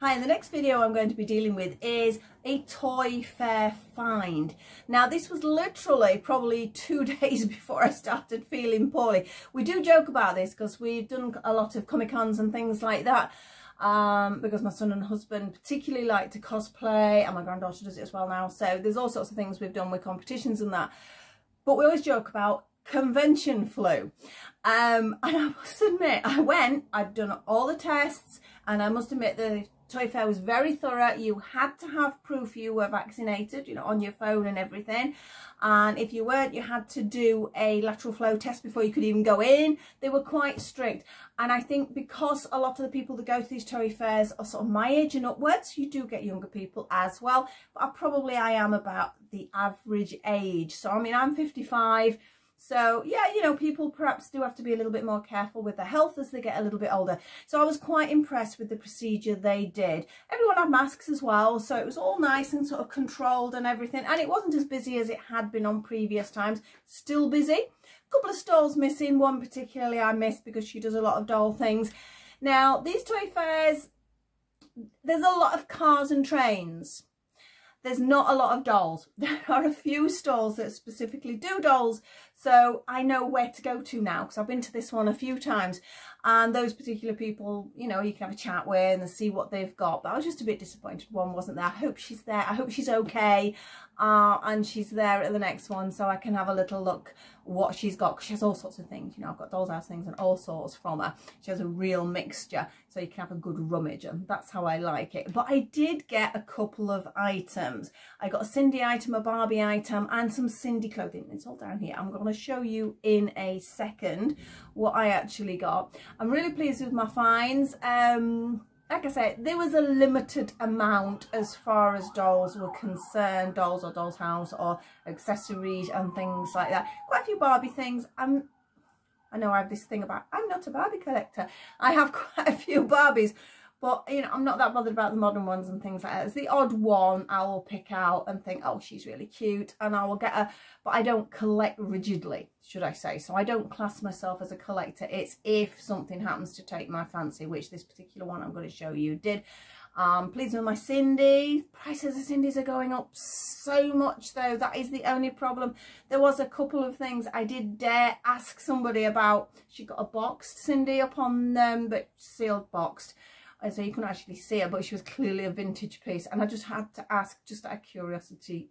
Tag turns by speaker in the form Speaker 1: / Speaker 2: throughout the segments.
Speaker 1: Hi, in the next video I'm going to be dealing with is a toy fair find. Now this was literally probably 2 days before I started feeling poorly. We do joke about this because we've done a lot of Comic Cons and things like that because my son and husband particularly like to cosplay, and my granddaughter does it as well now. So there's all sorts of things we've done with competitions and that. But we always joke about convention flu. And I must admit, I'd done all the tests, and I must admit the toy fair was very thorough. You had to have proof you were vaccinated, you know, on your phone and everything. And if you weren't, you had to do a lateral flow test before you could even go in. They were quite strict. And I think because a lot of the people that go to these toy fairs are sort of my age and upwards, you do get younger people as well. But I am about the average age. So, I mean, I'm 55. So yeah, you know, people perhaps do have to be a little bit more careful with their health as they get a little bit older. So I was quite impressed with the procedure they did. Everyone had masks as well, so it was all nice and sort of controlled and everything. And it wasn't as busy as it had been on previous times. Still busy. A couple of stalls missing. One particularly I missed because she does a lot of doll things. Now, these toy fairs, there's a lot of cars and trains. There's not a lot of dolls. There are a few stalls that specifically do dolls, so I know where to go to now because I've been to this one a few times, and those particular people, you know, you can have a chat with and see what they've got. But I was just a bit disappointed one wasn't there. I hope she's there. I hope she's okay, and she's there at the next one so I can have a little look what she's got, because she has all sorts of things. You know, I've got doll's house things and all sorts from her. She has a real mixture, so you can have a good rummage, and that's how I like it. But I did get a couple of items. I got a Cindy item, a Barbie item, and some Cindy clothing. It's all down here. I'm going to show you in a second what I actually got. I'm really pleased with my finds. Like I said, there was a limited amount as far as dolls were concerned, dolls or doll's house or accessories and things like that. Quite a few Barbie things. I know I have this thing about, I'm not a Barbie collector. I have quite a few Barbies, but, you know, I'm not that bothered about the modern ones and things like that. It's the odd one I will pick out and think, oh, she's really cute, and I will get her. But I don't collect rigidly, should I say. So I don't class myself as a collector. It's if something happens to take my fancy, which this particular one I'm going to show you did. Pleased with my Cindy. Prices of Cindy's are going up so much, though. That is the only problem. There was a couple of things I did dare ask somebody about. She got a boxed Cindy up on them, but sealed boxed. So you couldn't actually see her, but she was clearly a vintage piece. And I just had to ask, just out of curiosity,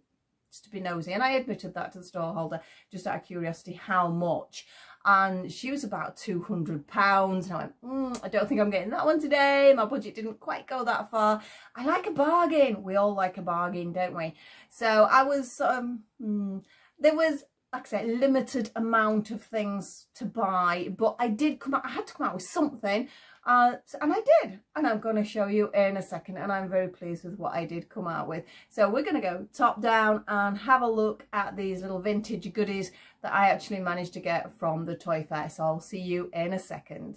Speaker 1: just to be nosy. And I admitted that to the store holder, just out of curiosity, how much. And she was about £200. And I went, I don't think I'm getting that one today. My budget didn't quite go that far. I like a bargain. We all like a bargain, don't we? So I was, there was, like I said, limited amount of things to buy. But I did come out, I had to come out with something. And I did, and I'm going to show you in a second, and I'm very pleased with what I did come out with. So we're going to go top down and have a look at these little vintage goodies that I actually managed to get from the toy fair. So I'll see you in a second.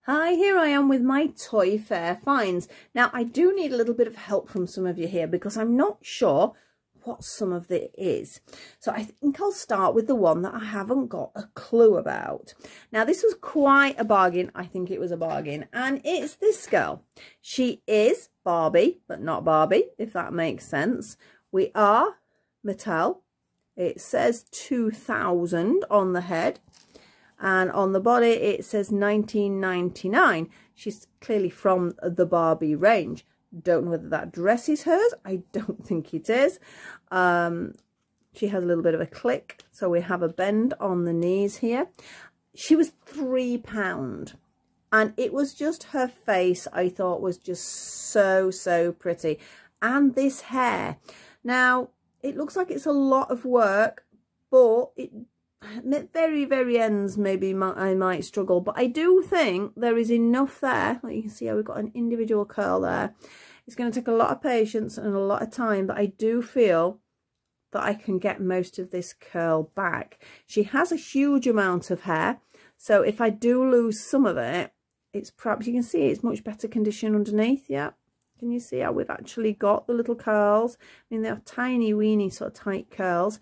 Speaker 1: Hi, here I am with my toy fair finds. Now I do need a little bit of help from some of you here because I'm not sure what some of it is. So I think I'll start with the one that I haven't got a clue about. Now this was quite a bargain. I think it was a bargain, and it's this girl. She is Barbie, but not Barbie, if that makes sense. We are Mattel. It says 2000 on the head, and on the body it says 1999. She's clearly from the Barbie range. Don't know whether that dress is hers. I don't think it is. She has a little bit of a click, so we have a bend on the knees here. She was £3, and it was just her face I thought was just so pretty, and this hair. Now it looks like it's a lot of work, but it very ends maybe I might struggle, but I do think there is enough there. Like you can see how we've got an individual curl there. It's going to take a lot of patience and a lot of time, but I do feel that I can get most of this curl back. She has a huge amount of hair, so if I do lose some of it, it's perhaps, you can see it's much better condition underneath. Yeah, Can you see how we've actually got the little curls? I mean, they're tiny, weeny, sort of tight curls.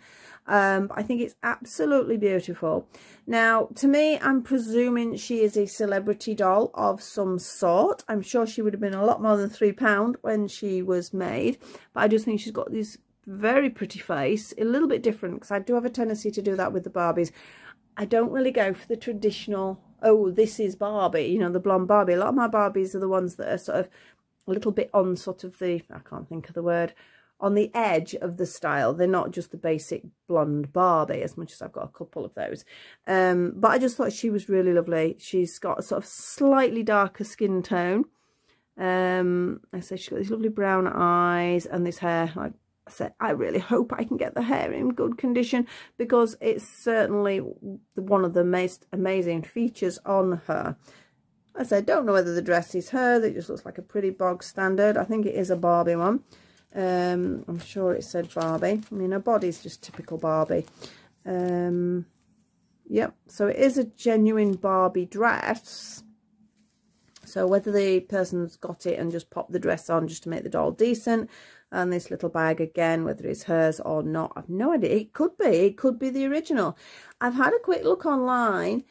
Speaker 1: But I think it's absolutely beautiful. Now, to me, I'm presuming she is a celebrity doll of some sort. I'm sure she would have been a lot more than £3 when she was made. But I just think she's got this very pretty face, a little bit different, because I do have a tendency to do that with the Barbies. I don't really go for the traditional, oh, this is Barbie, you know, the blonde Barbie. A lot of my Barbies are the ones that are sort of a little bit on sort of the, I can't think of the word, on the edge of the style. They're not just the basic blonde Barbie, as much as I've got a couple of those. But I just thought she was really lovely. She's got a sort of slightly darker skin tone. I say she's got these lovely brown eyes and this hair. Like I said, I really hope I can get the hair in good condition, because it's certainly one of the most amazing features on her. I said, don't know whether the dress is hers. It just looks like a pretty bog standard. I think it is a Barbie one. I'm sure it said Barbie. I mean, her body's just typical Barbie. Yep, so it is a genuine Barbie dress. So whether the person's got it and just popped the dress on just to make the doll decent, and this little bag again, whether it's hers or not, I've no idea. It could be the original. I've had a quick look online.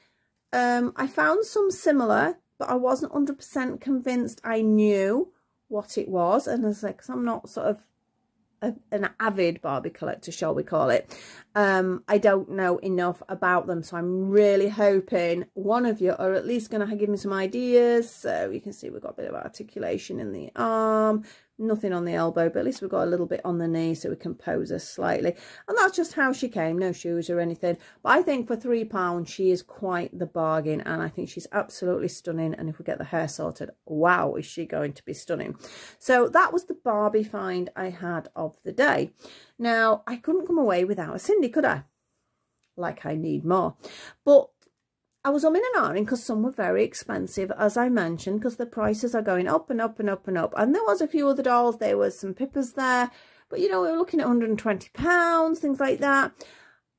Speaker 1: I found some similar, but I wasn't 100% convinced I knew what it was. And I was like, 'cause I'm not sort of an avid Barbie collector, shall we call it. I don't know enough about them, so I'm really hoping one of you are at least going to give me some ideas. So you can see we've got a bit of articulation in the arm, nothing on the elbow, but at least we've got a little bit on the knee so we can pose her slightly. And that's just how she came, no shoes or anything. But I think for £3 she is quite the bargain, and I think she's absolutely stunning. And if we get the hair sorted, wow, is she going to be stunning. So that was the Barbie find I had of the day. Now, I couldn't come away without a Cindy, could I? Like I need more. But I was umming and ahhing because some were very expensive, as I mentioned, because the prices are going up and up and up and up. And there was a few other dolls. There was some Pippas there. But, you know, we were looking at £120, things like that.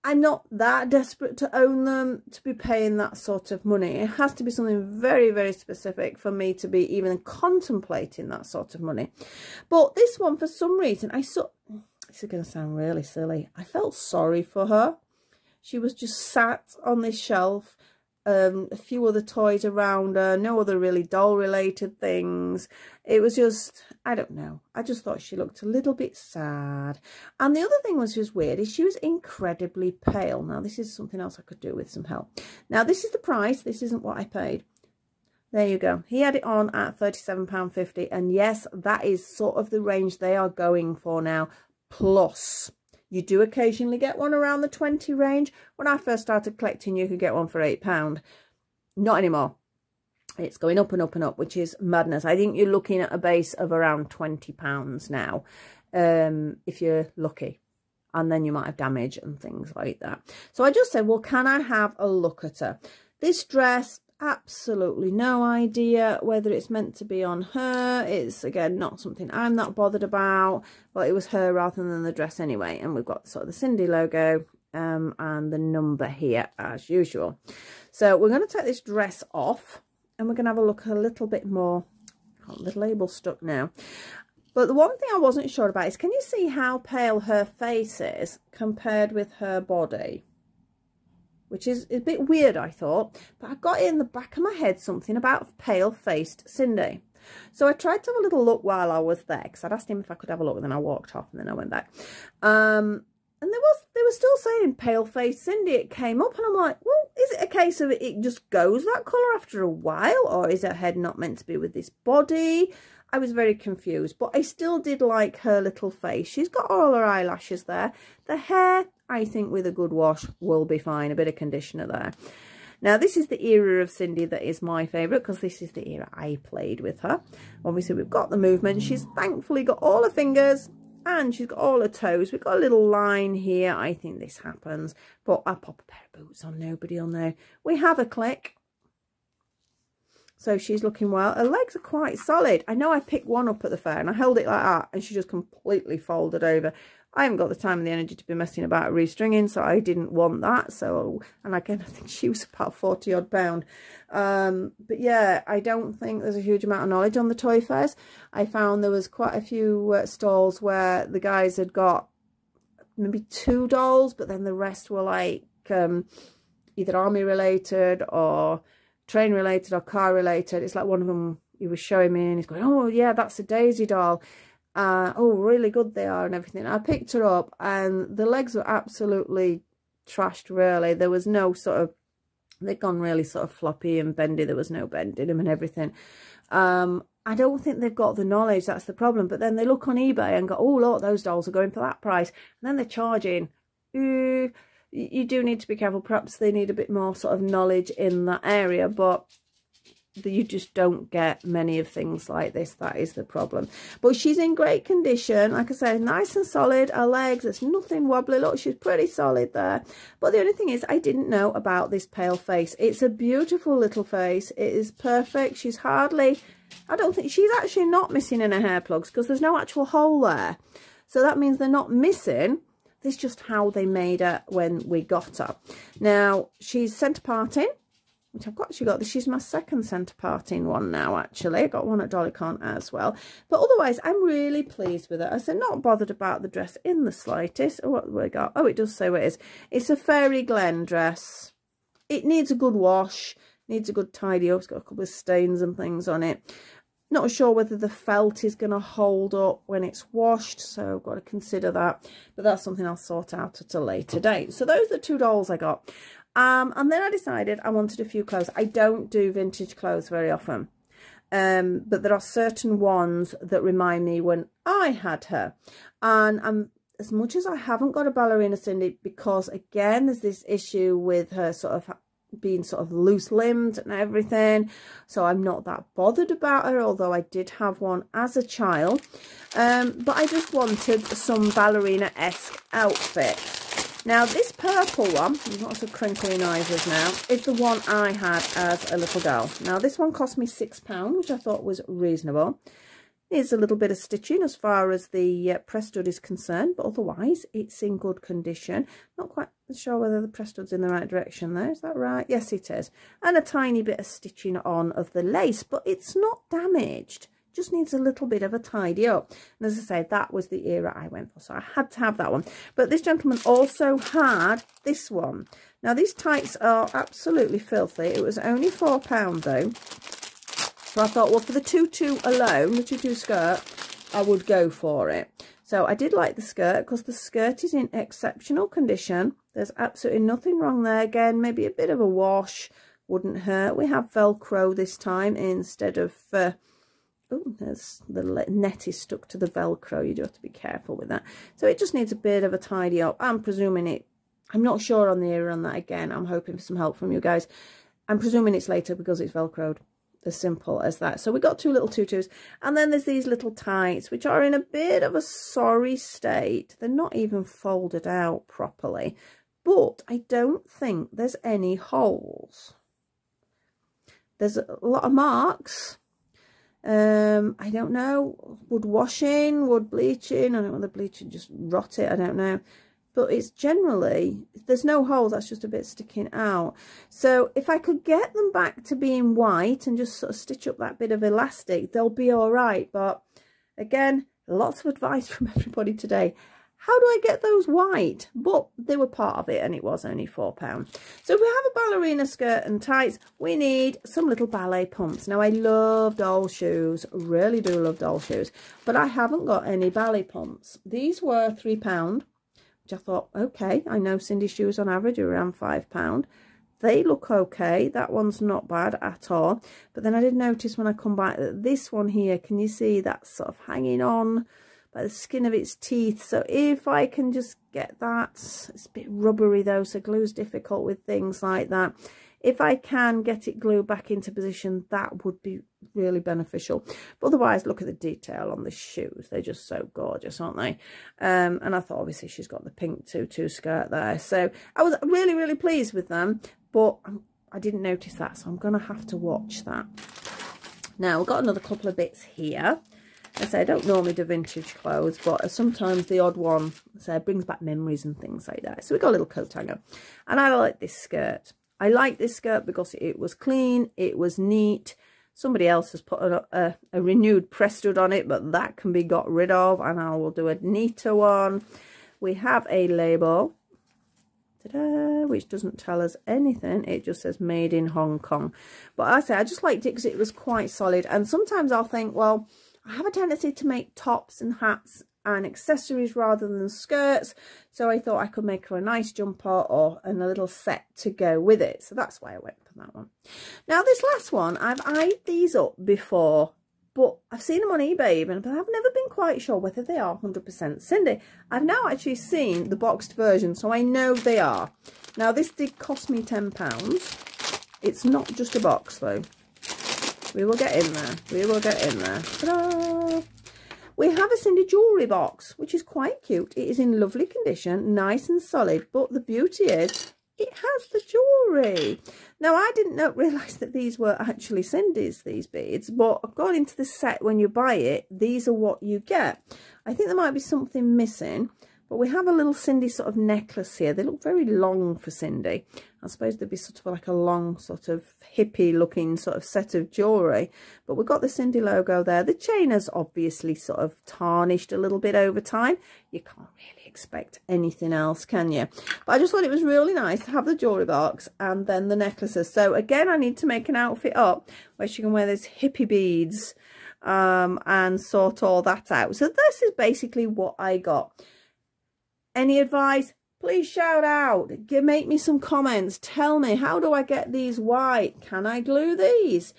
Speaker 1: I'm not that desperate to own them to be paying that sort of money. It has to be something very, very specific for me to be even contemplating that sort of money. But this one, for some reason, I saw... This is going to sound really silly. I felt sorry for her. She was just sat on this shelf. A few other toys around her, no other really doll related things. It was just, I don't know, I just thought she looked a little bit sad. And the other thing was just weird is she was incredibly pale. Now this is something else I could do with some help. Now this is the price, this isn't what I paid. There you go. He had it on at £37.50, and yes, that is sort of the range they are going for now, plus you do occasionally get one around the 20 range. When I first started collecting, you could get one for £8. Not anymore. It's going up and up and up, which is madness. I think you're looking at a base of around £20 now, if you're lucky. And then you might have damage and things like that. So I just said, well, can I have a look at her? This dress, absolutely no idea whether it's meant to be on her. It's, again, not something I'm not bothered about, but it was her rather than the dress anyway. And we've got sort of the Cindy logo and the number here as usual. So we're going to take this dress off and we're going to have a look a little bit more. Got the label stuck now. But the one thing I wasn't sure about is, can you see how pale her face is compared with her body? Which is a bit weird, I thought. But I got in the back of my head something about pale-faced Cindy. So I tried to have a little look while I was there, because I'd asked him if I could have a look, and then I walked off, and then I went back. And they were still saying pale-faced Cindy. It came up, and I'm like, well, is it a case of it just goes that colour after a while? Or is her head not meant to be with this body? I was very confused, but I still did like her little face. She's got all her eyelashes there. The hair, I think with a good wash, will be fine. A bit of conditioner there. Now, this is the era of Cindy that is my favourite, because this is the era I played with her. Obviously, we've got the movement. She's thankfully got all her fingers and she's got all her toes. We've got a little line here. I think this happens, but I'll pop a pair of boots on. Nobody will know. We have a click. So she's looking well. Her legs are quite solid. I know I picked one up at the fair and I held it like that and she just completely folded over. I haven't got the time and the energy to be messing about restringing, so I didn't want that. So, and again, I think she was about 40 odd pound. But yeah, I don't think there's a huge amount of knowledge on the toy fairs. I found there was quite a few stalls where the guys had got maybe 2 dolls, but then the rest were like either army related or train related or car related. It's like one of them he was showing me and he's going, oh yeah, that's a Daisy doll. Oh, really good they are and everything. I picked her up and the legs were absolutely trashed, really. There was no sort of, they'd gone really sort of floppy and bendy. There was no bend in them and everything. I don't think they've got the knowledge, that's the problem. But then they look on eBay and go, oh look, those dolls are going for that price, and then they're charging. You do need to be careful. Perhaps they need a bit more sort of knowledge in that area, but you just don't get many of things like this. That is the problem. But she's in great condition, like I say, nice and solid. Her legs, there's nothing wobbly. Look, she's pretty solid there. But the only thing is, I didn't know about this pale face. It's a beautiful little face. It is perfect. She's hardly, I don't think, she's actually not missing in her hair plugs because there's no actual hole there. So that means they're not missing. This is just how they made her when we got her. Now, she's centre parting, which I've actually got. She's my second centre parting one now, actually. I got one at Dollycon as well. But otherwise, I'm really pleased with it. I said, not bothered about the dress in the slightest. Oh, what have we got? Oh, it does say what it is. It's a Fairy Glen dress. It needs a good wash, needs a good tidy up. It's got a couple of stains and things on it. Not sure whether the felt is going to hold up when it's washed, so I've got to consider that. But that's something I'll sort out at a later date. So those are the 2 dolls I got. And then I decided I wanted a few clothes. I don't do vintage clothes very often. But there are certain ones that remind me when I had her. And as much as I haven't got a Ballerina Cindy, because again, there's this issue with her sort of being sort of loose-limbed and everything, so I'm not that bothered about her, although I did have one as a child. But I just wanted some ballerina-esque outfit. Now this purple one, there's lots of crinkly noises now, is the one I had as a little girl. Now this one cost me £6, which I thought was reasonable. Needs a little bit of stitching as far as the press stud is concerned, but otherwise it's in good condition. Not quite sure whether the press stud's in the right direction there. Is that right? Yes, it is. And a tiny bit of stitching on of the lace, but it's not damaged. Just needs a little bit of a tidy up. And as I say, that was the era I went for, so I had to have that one. But this gentleman also had this one. Now these tights are absolutely filthy. It was only £4 though. So I thought, well, for the tutu alone, the tutu skirt, I would go for it. So I did like the skirt because the skirt is in exceptional condition. There's absolutely nothing wrong there. Again, maybe a bit of a wash wouldn't hurt. We have Velcro this time instead of... oh, there's the net is stuck to the Velcro. You do have to be careful with that. So it just needs a bit of a tidy up. I'm presuming it... I'm not sure on the era on that again. I'm hoping for some help from you guys. I'm presuming it's later because it's Velcroed. As simple as that. So we got 2 little tutus, and then there's these little tights which are in a bit of a sorry state. They're not even folded out properly, but I don't think there's any holes. There's a lot of marks. I don't know, would washing, would bleaching, I don't know whether bleaching just rot it, I don't know. But it's generally, there's no holes, that's just a bit sticking out. So if I could get them back to being white and just sort of stitch up that bit of elastic, they'll be all right. But again, lots of advice from everybody today. How do I get those white? But they were part of it and it was only £4. So if we have a ballerina skirt and tights, we need some little ballet pumps. Now I love doll shoes, really do love doll shoes, but I haven't got any ballet pumps. These were £3. I thought, okay, I know Cindy shoes on average are around £5. They look okay. That one's not bad at all. But then I did notice when I come back that this one here, can you see that's sort of hanging on by the skin of its teeth? So if I can just get that, it's a bit rubbery though, so glue's difficult with things like that. If I can get it glued back into position, that would be really beneficial. But otherwise, look at the detail on the shoes. They're just so gorgeous, aren't they? And I thought, obviously, she's got the pink tutu skirt there. So I was really, really pleased with them. But I didn't notice that, so I'm going to have to watch that. Now, we've got another couple of bits here. I say I don't normally do vintage clothes, but sometimes the odd one, brings back memories and things like that. So we got a little coat hanger, and I like this skirt. I like this skirt because it was clean, it was neat. Somebody else has put a renewed press stud on it, but that can be got rid of, and I will do a neater one. We have a label, which doesn't tell us anything. It just says made in Hong Kong. But I say I just liked it because it was quite solid. And sometimes I'll think, well, I have a tendency to make tops and hats and accessories rather than skirts, so I thought I could make her a nice jumper and a little set to go with it. So that's why I went for that one. Now this last one, I've eyed these up before, but I've seen them on eBay even, but I've never been quite sure whether they are 100% Cindy. I've now actually seen the boxed version, so I know they are. Now this did cost me £10. It's not just a box though. We will get in there. We will get in there. Ta-da! We have a Cindy jewellery box, which is quite cute. It is in lovely condition, nice and solid. But the beauty is, it has the jewellery. Now, I didn't realise that these were actually Cindy's, these beads. But according to the set, when you buy it, these are what you get. I think there might be something missing. But we have a little Cindy sort of necklace here. They look very long for Cindy. I suppose they'd be sort of like a long sort of hippie looking sort of set of jewellery. But we've got the Cindy logo there. The chain has obviously sort of tarnished a little bit over time. You can't really expect anything else, can you? But I just thought it was really nice to have the jewellery box and then the necklaces. So again, I need to make an outfit up where she can wear those hippie beads and sort all that out. So this is basically what I got. Any advice? Please shout out. Make me some comments. Tell me, how do I get these white? Can I glue these?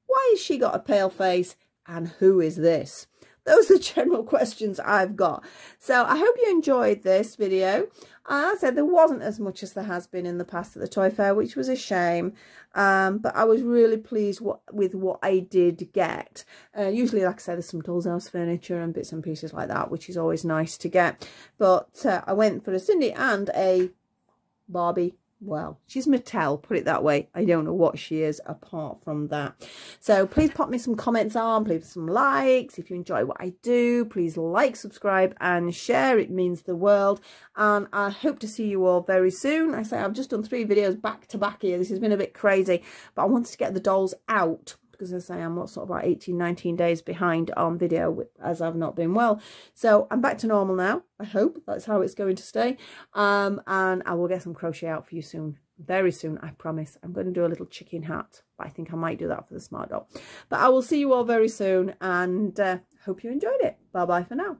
Speaker 1: Why has she got a pale face? And who is this? Those are the general questions I've got. So I hope you enjoyed this video. As I said, there wasn't as much as there has been in the past at the toy fair, which was a shame. But I was really pleased with what I did get. Usually, like I said, there's some doll's house furniture and bits and pieces like that, which is always nice to get. But I went for a Cindy and a Barbie. Well, she's Mattel, put it that way. I don't know what she is apart from that. So please pop me some comments on, please some likes. If you enjoy what I do, please like, subscribe and share. It means the world. And I hope to see you all very soon. I say I've just done 3 videos back to back here. This has been a bit crazy, but I wanted to get the dolls out, because as I say, I'm sort of about 18, 19 days behind on video as I've not been well. So I'm back to normal now. I hope that's how it's going to stay. And I will get some crochet out for you soon. Very soon, I promise. I'm going to do a little chicken hat, but I think I might do that for the smart doll. But I will see you all very soon, and hope you enjoyed it. Bye-bye for now.